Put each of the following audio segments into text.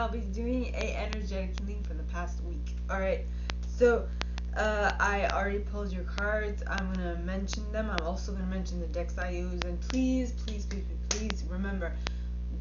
I'll be doing a energetic healing for the past week. Alright, so I already pulled your cards. I'm going to mention them. I'm also going to mention the decks I use. And please, please, please, please, please remember,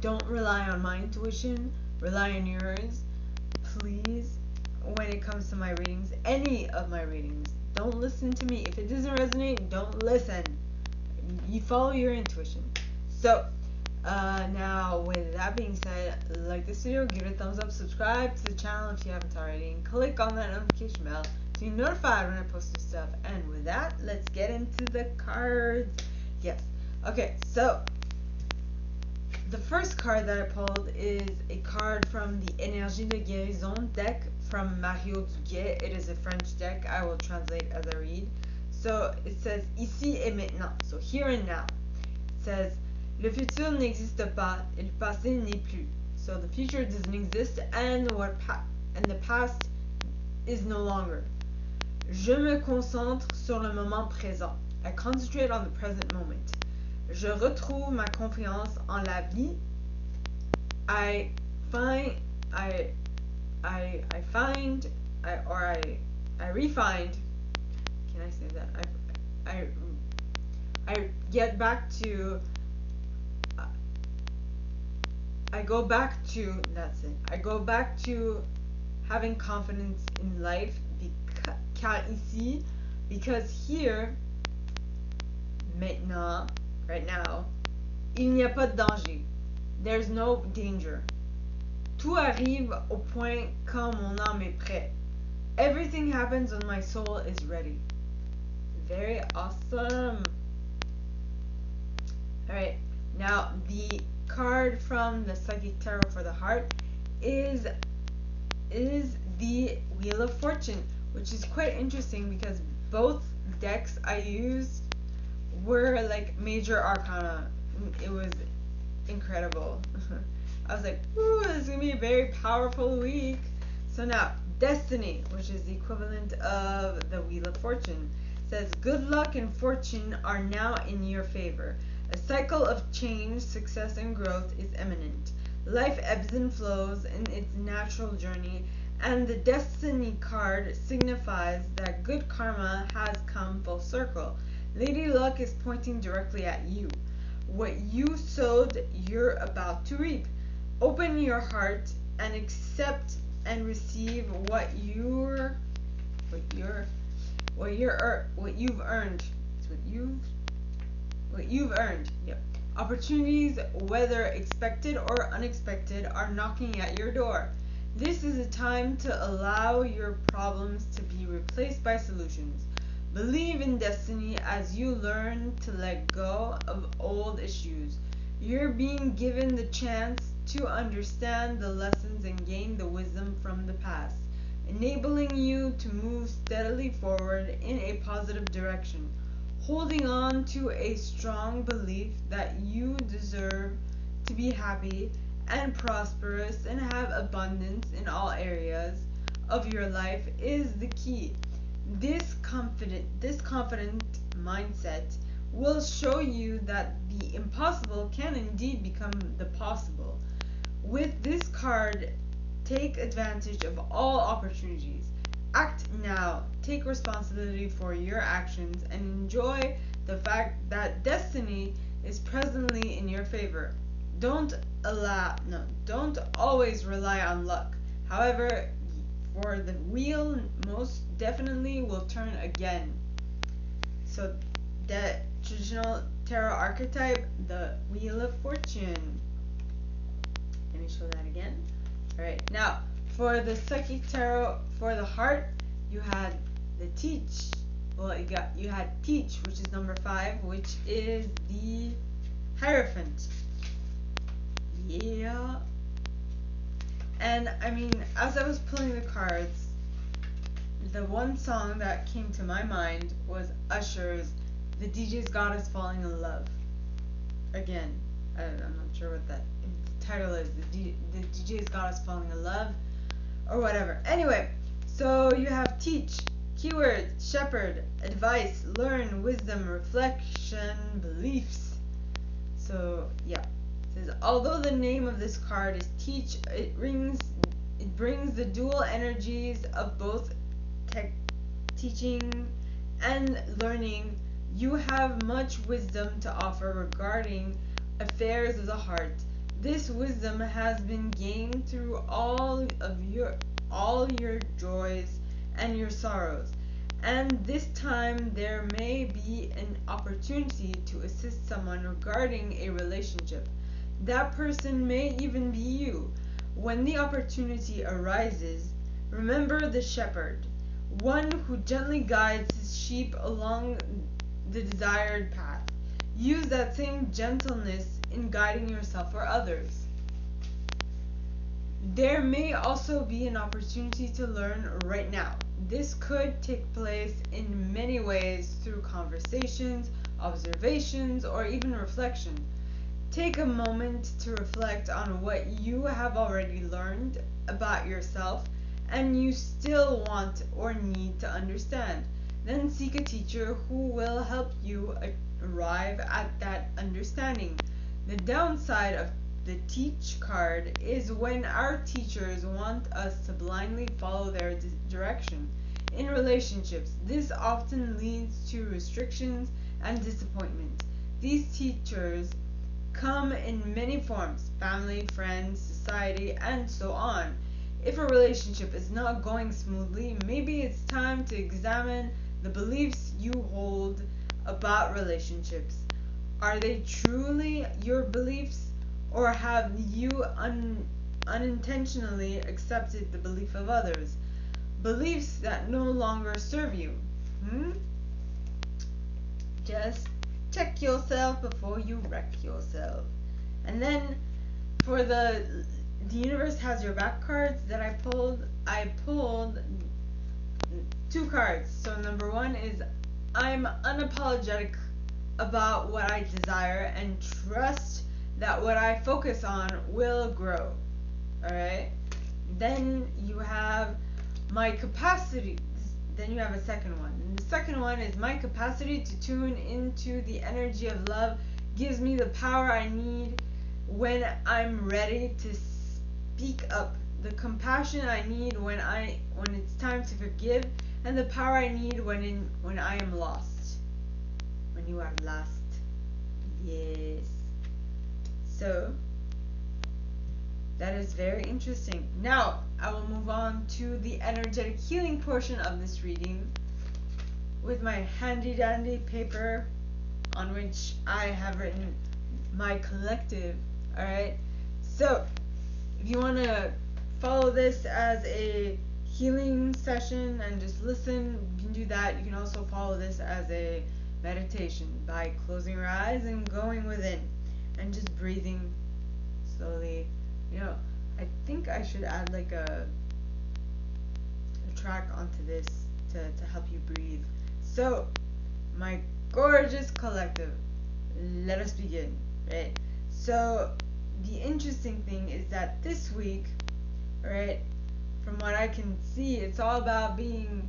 don't rely on my intuition. Rely on yours. Please, when it comes to my readings, any of my readings, don't listen to me. If it doesn't resonate, don't listen. You follow your intuition. So, now with that being said, like this video, give it a thumbs up, subscribe to the channel if you haven't already, and click on that notification bell to be notified when I post new stuff. And with that, let's get into the cards. Yes. Okay, so the first card that I pulled is a card from the Énergie de guérison deck from Mario Duguay. It is a French deck. I will translate as I read. So it says ici et maintenant. So here and now. It says le futur n'existe pas et le passé n'est plus. So the future doesn't exist and the past is no longer. Je me concentre sur le moment présent. I concentrate on the present moment. Je retrouve ma confiance en la vie. I refind. Can I say that? I get back to. I go back to. That's it. I go back to having confidence in life. Car ici, because here, maintenant, right now, il n'y a pas de danger. There's no danger. Tout arrive au point quand mon âme est prête. Everything happens when my soul is ready. Very awesome. Alright, now the card from the Psychic Tarot for the Heart is the Wheel of Fortune, which is quite interesting because both decks I used were like major arcana. It was incredible. I was like, ooh, this is gonna be a very powerful week. So now, Destiny, which is the equivalent of the Wheel of Fortune, says good luck and fortune are now in your favor. A cycle of change, success, and growth is imminent. Life ebbs and flows in its natural journey, and the Destiny card signifies that good karma has come full circle. Lady Luck is pointing directly at you. What you sowed, you're about to reap. Open your heart and accept and receive what you've earned. It's what you've earned. Yep. Opportunities, whether expected or unexpected, are knocking at your door. This is a time to allow your problems to be replaced by solutions. Believe in destiny as you learn to let go of old issues. You're being given the chance to understand the lessons and gain the wisdom from the past, enabling you to move steadily forward in a positive direction, holding on to a strong belief that you deserve to be happy and prosperous and have abundance in all areas of your life is the key. This confident mindset will show you that the impossible can indeed become the possible. With this card, take advantage of all opportunities. Act now. Take responsibility for your actions and enjoy the fact that destiny is presently in your favor. Don't always rely on luck. However, for the wheel most definitely will turn again. So the traditional tarot archetype, the Wheel of Fortune. Let me show that again. Alright, now for the Psychic Tarot for the Heart, you had the Teach. Well, you had Teach, which is number 5, which is the Hierophant. Yeah. And I mean, as I was pulling the cards, the one song that came to my mind was Usher's "The DJ's Got Us Falling in Love." Again, I'm not sure what that title is. The DJ's Got Us Falling in Love, or whatever. Anyway, so you have teach, keyword, shepherd, advice, learn, wisdom, reflection, beliefs. So yeah, It says, although the name of this card is Teach, it brings the dual energies of both teaching and learning. You have much wisdom to offer regarding affairs of the heart. This wisdom has been gained through all your joys and your sorrows. And this time there may be an opportunity to assist someone regarding a relationship. That person may even be you. When the opportunity arises, remember the shepherd, one who gently guides his sheep along the desired path. Use that same gentleness in guiding yourself or others. There may also be an opportunity to learn right now. This could take place in many ways through conversations, observations, or even reflection. Take a moment to reflect on what you have already learned about yourself and you still want or need to understand. Then seek a teacher who will help you arrive at that understanding. The downside of the teach card is when our teachers want us to blindly follow their direction. In relationships, this often leads to restrictions and disappointment. These teachers come in many forms: family, friends, society, and so on. If a relationship is not going smoothly, maybe it's time to examine the beliefs you hold about relationships. Are they truly your beliefs, or have you unintentionally accepted the belief of others? Beliefs that no longer serve you. Just check yourself before you wreck yourself. And then for the universe has your back cards that I pulled two cards. So number one is, I'm unapologetic about what I desire and trust that what I focus on will grow. Alright? Then you have my capacity. Then you have a second one. And the second one is, my capacity to tune into the energy of love gives me the power I need when I'm ready to speak up, the compassion I need when it's time to forgive, and the power I need when I am lost. When you are lost. Yes. So that is very interesting. Now, I will move on to the energetic healing portion of this reading with my handy dandy paper on which I have written my collective. Alright? So, if you want to follow this as a healing session and just listen, you can do that. You can also follow this as a meditation by closing your eyes and going within and just breathing slowly. I think I should add like a track onto this to help you breathe. So, my gorgeous collective, let us begin, right? So, the interesting thing is that this week, right, from what I can see, it's all about being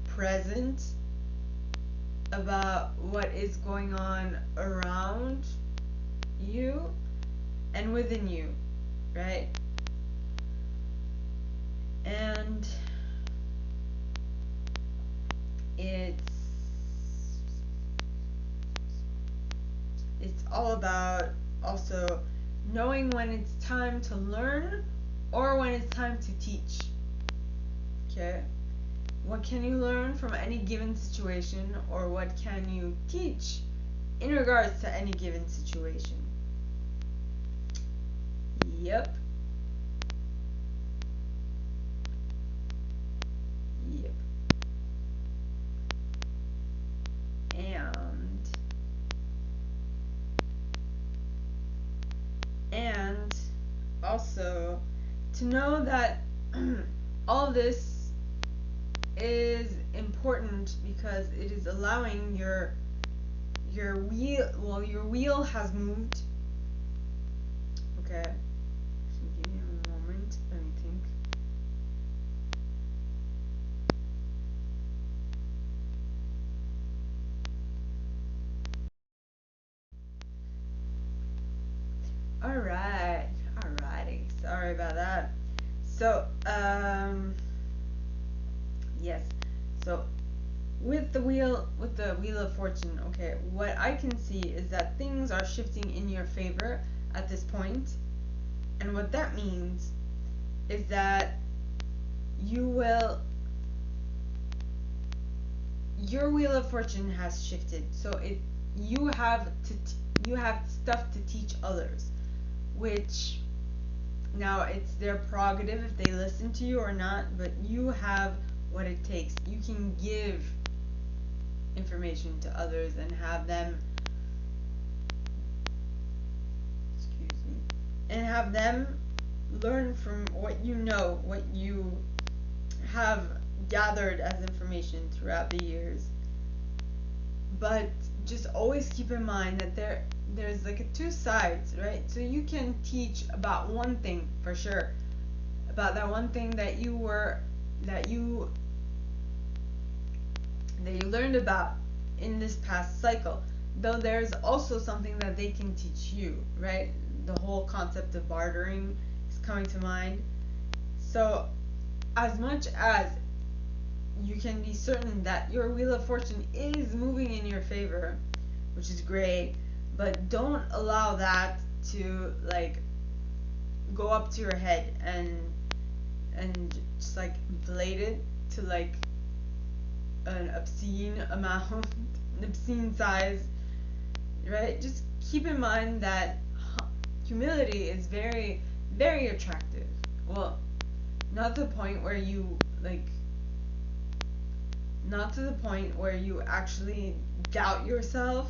present about what is going on around you and within you, right? And it's all about also knowing when it's time to learn or when it's time to teach. Okay? What can you learn from any given situation, or what can you teach in regards to any given situation? Yep. And also to know that all this is important because it is allowing your wheel has moved. Okay. So give me a moment, let me think. Alright. sorry about that. So, yes. So, with the wheel of fortune, okay, what I can see is that things are shifting in your favor at this point, and what that means is that your wheel of fortune has shifted. So you have stuff to teach others, which now it's their prerogative if they listen to you or not, but you have what it takes. You can give information to others and have them learn from what you know, what you have gathered as information throughout the years. But just always keep in mind that there's like two sides, right? So you can teach about one thing for sure, about that one thing that you learned about in this past cycle. Though there's also something that they can teach you, right? The whole concept of bartering is coming to mind. So as much as you can be certain that your wheel of fortune is moving in your favor, which is great, but don't allow that to like go up to your head and just like inflate it to like an obscene amount, an obscene size, right? Just keep in mind that humility is very, very attractive. Well, not to the point where you actually doubt yourself,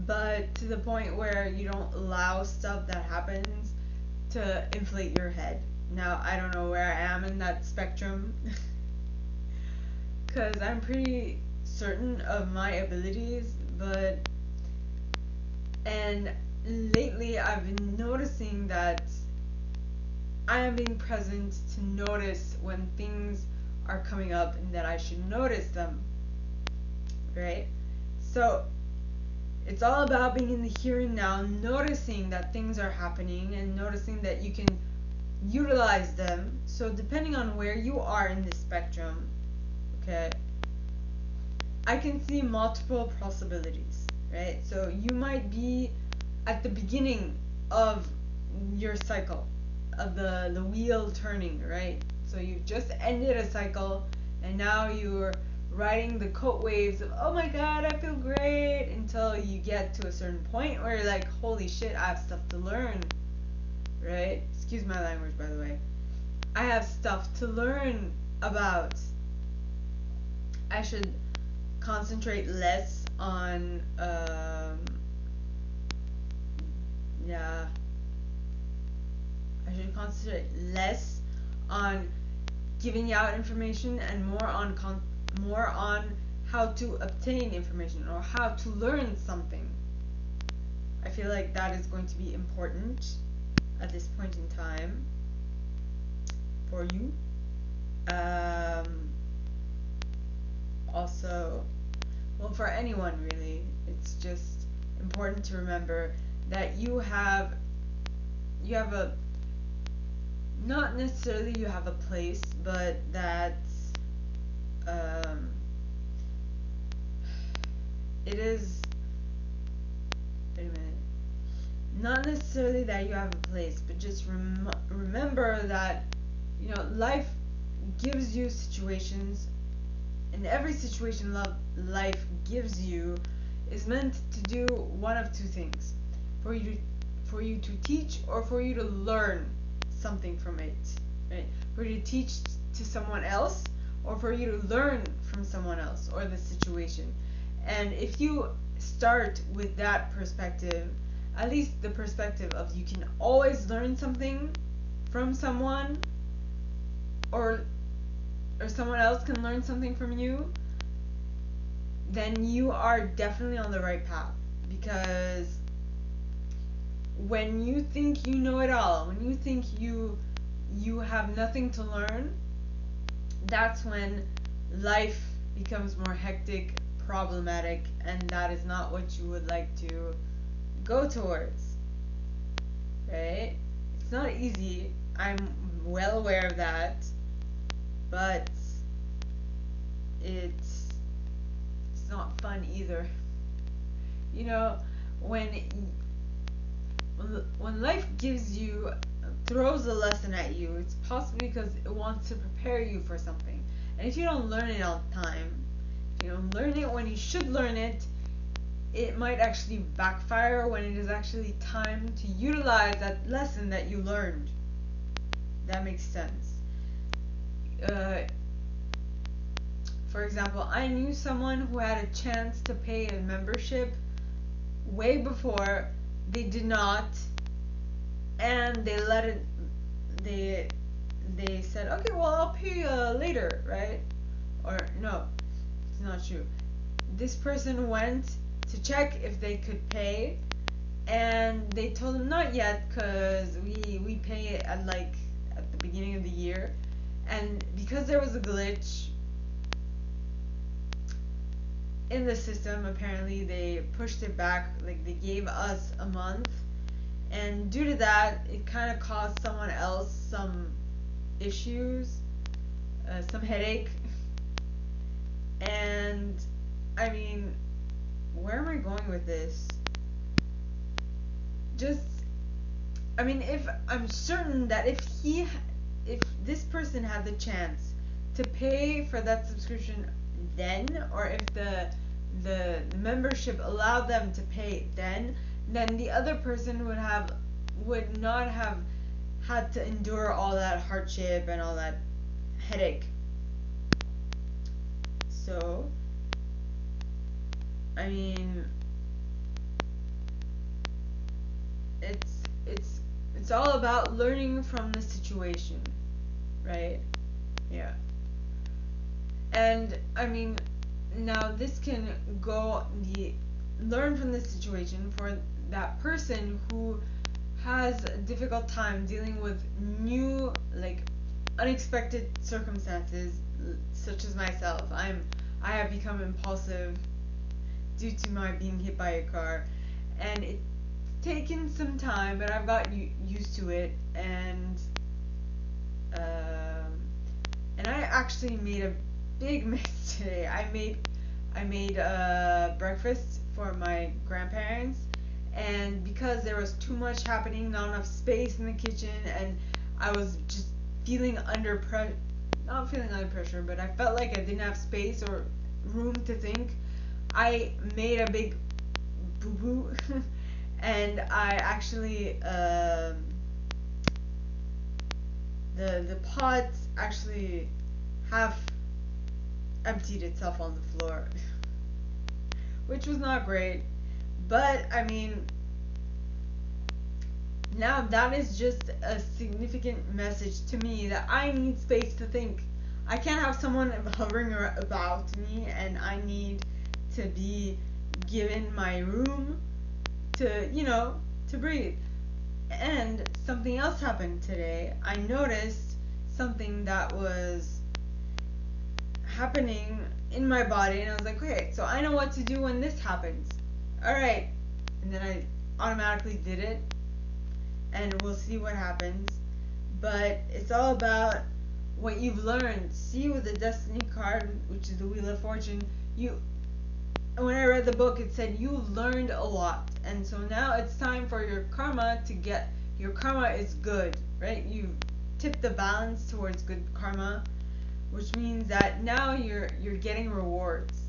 but to the point where you don't allow stuff that happens to inflate your head. Now, I don't know where I am in that spectrum, because I'm pretty certain of my abilities, and lately I've been noticing that I am being present to notice when things are coming up and that I should notice them, right? So it's all about being in the here and now, noticing that things are happening and noticing that you can utilize them. So depending on where you are in the spectrum, okay, I can see multiple possibilities, right? So you might be at the beginning of your cycle, of the wheel turning, right? So you've just ended a cycle and now you're riding the coat waves of, oh my god, I feel great, until you get to a certain point where you're like, holy shit, I have stuff to learn, right? Excuse my language, by the way. I have stuff to learn about. I should concentrate less on I should concentrate less on giving out information and more on how to obtain information or how to learn something. I feel like that is going to be important at this point in time for you. Also, well, for anyone really, it's just important to remember that you have a, not necessarily you have a place, but that it is, wait a minute, not necessarily that you have a place, but just remember that, you know, life gives you situations, and every situation life gives you is meant to do one of two things: for you to teach, or for you to learn something from it, right? For you to teach to someone else, or for you to learn from someone else or the situation. And if you start with that perspective, at least the perspective of you can always learn something from someone, or someone else can learn something from you, then you are definitely on the right path. Because when you think you know it all, when you think you have nothing to learn, that's when life becomes more hectic, problematic, and that is not what you would like to go towards, right? It's not easy, I'm well aware of that, but it's it's not fun either. You know, when when life throws a lesson at you, it's possibly because it wants to prepare you for something. And if you don't learn it all the time, if you don't learn it when you should learn it, it might actually backfire when it is actually time to utilize that lesson that you learned. That makes sense. Uh, for example, I knew someone who had a chance to pay a membership way before. They did not, and they let it. They they said, okay, well, I'll pay later, right? Or no, it's not true. This person went to check if they could pay, and they told him not yet, because we pay it at the beginning of the year, and because there was a glitch in the system, apparently they pushed it back. Like, they gave us a month, and due to that, it kind of caused someone else some issues, some headache. And I mean, where am I going with this? Just, I mean, if I'm certain that if this person had the chance to pay for that subscription then, or if the membership allowed them to pay then the other person would not have had to endure all that hardship and all that headache. So, I mean, it's all about learning from the situation, right? Yeah. And I mean, now this can learn from the situation for that person who has a difficult time dealing with new, like, unexpected circumstances, such as myself. I have become impulsive due to my being hit by a car, and it's taken some time, but I've got used to it. And I actually made a big mess today. I made breakfast for my grandparents, and because there was too much happening, not enough space in the kitchen, and I was just feeling under pressure, not feeling under pressure, but I felt like I didn't have space or room to think. I made a big boo-boo, and I actually the pot actually half emptied itself on the floor, which was not great. But I mean, now that is just a significant message to me that I need space to think. I can't have someone hovering about me, and I need to be given my room to breathe. And something else happened today. I noticed something that was happening in my body, and I was like, okay, so I know what to do when this happens. Alright. And then I automatically did it, and we'll see what happens. But it's all about what you've learned. See, with the Destiny card, which is the Wheel of Fortune, when I read the book, it said you've learned a lot, and so now it's time for your karma your karma is good, right? You've tipped the balance towards good karma, which means that now you're getting rewards,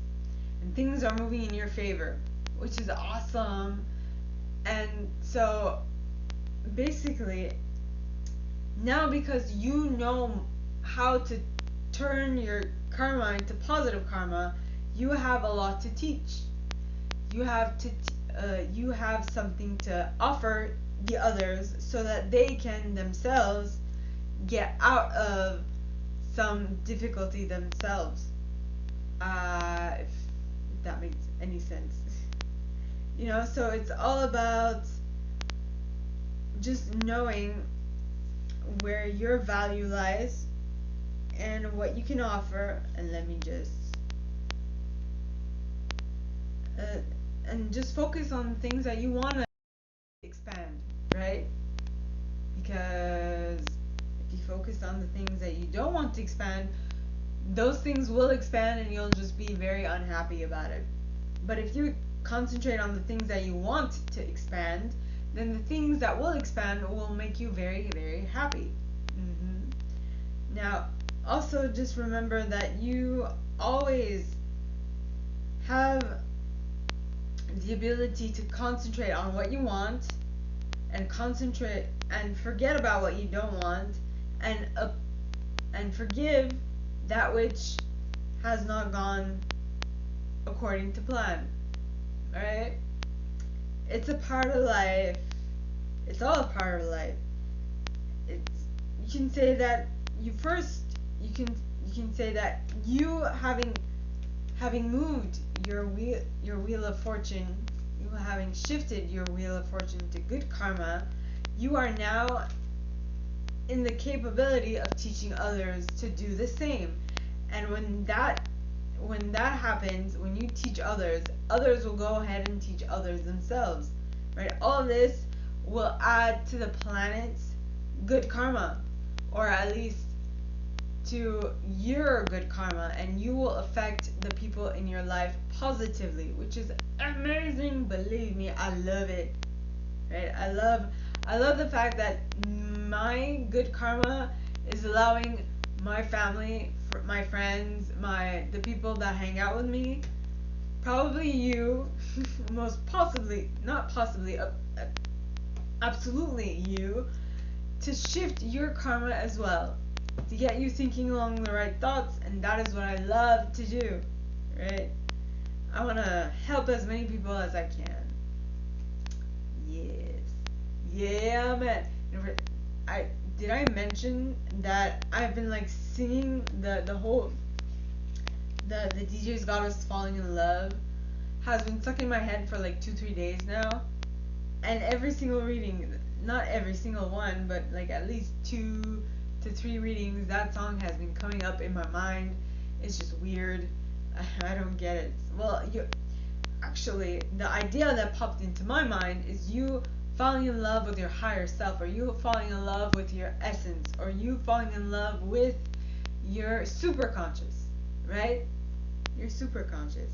and things are moving in your favor, which is awesome. And so basically, now because you know how to turn your karma into positive karma, you have a lot to teach. You have something to offer the others so that they can themselves get out of some difficulty themselves. If that makes any sense. So it's all about just knowing where your value lies and what you can offer. And let me just and just focus on things that you want to expand, right? Because focus on the things that you don't want to expand, those things will expand and you'll just be very unhappy about it. But if you concentrate on the things that you want to expand, then the things that will expand will make you very, very happy. Now, also just remember that you always have the ability to concentrate on what you want and concentrate and forget about what you don't want, and forgive that which has not gone according to plan. Alright? It's a part of life. It's all a part of life. You can say that you can say that you having moved your wheel of fortune, you having shifted your wheel of fortune to good karma, you are now in the capability of teaching others to do the same. And when that happens, when you teach others, others will go ahead and teach others themselves. Right? All of this will add to the planet's good karma, or at least to your good karma, and you will affect the people in your life positively, which is amazing. Believe me, I love it. Right? I love the fact that my good karma is allowing my family, my friends, the people that hang out with me, probably you, most possibly, not possibly, absolutely you, to shift your karma as well, to get you thinking along the right thoughts, and that is what I love to do, right? I want to help as many people as I can. Yes. Yeah, man. Did I mention that I've been like singing the whole the DJ's Got Us Falling in Love has been stuck in my head for like 2-3 days now, and every single reading, not every single one, but like at least 2 to 3 readings, that song has been coming up in my mind. It's just weird. I don't get it. Well, actually, the idea that popped into my mind is you falling in love with your higher self, or you falling in love with your essence, or you falling in love with your superconscious, right? Your superconscious.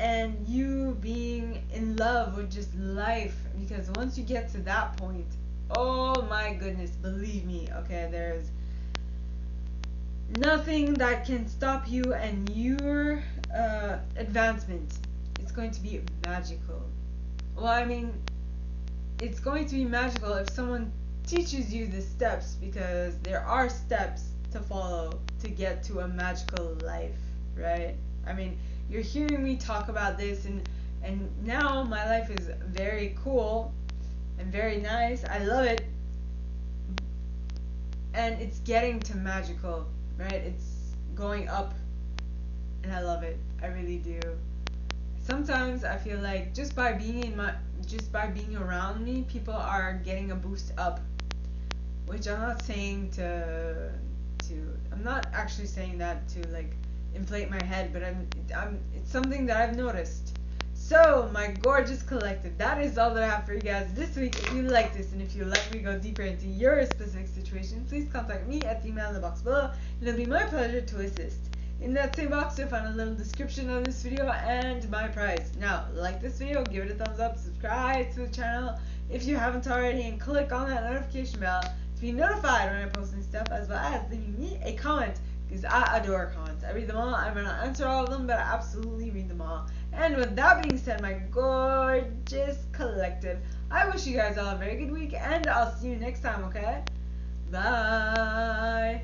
And you being in love with just life, because once you get to that point, oh my goodness, believe me, okay, there's nothing that can stop you and your advancement. It's going to be magical. Well, I mean, it's going to be magical if someone teaches you the steps, because there are steps to follow to get to a magical life, right? I mean, you're hearing me talk about this, and now my life is very cool and very nice. I love it. And it's getting to magical, right? It's going up, and I love it. I really do. Sometimes I feel like just by being around me, people are getting a boost up, which I'm not saying I'm not actually saying that to like inflate my head, but it's something that I've noticed. So, my gorgeous collective, that is all that I have for you guys this week. If you like this, and if you'd like me to go deeper into your specific situation, please contact me at the email in the box below, and it'll be my pleasure to assist. In that same box, you'll find a little description of this video and my price. Now, like this video, give it a thumbs up, subscribe to the channel if you haven't already, and click on that notification bell to be notified when I post new stuff, as well as leaving me a comment, because I adore comments. I read them all. I may not answer all of them, but I absolutely read them all. And with that being said, my gorgeous collective, I wish you guys all a very good week, and I'll see you next time, okay? Bye!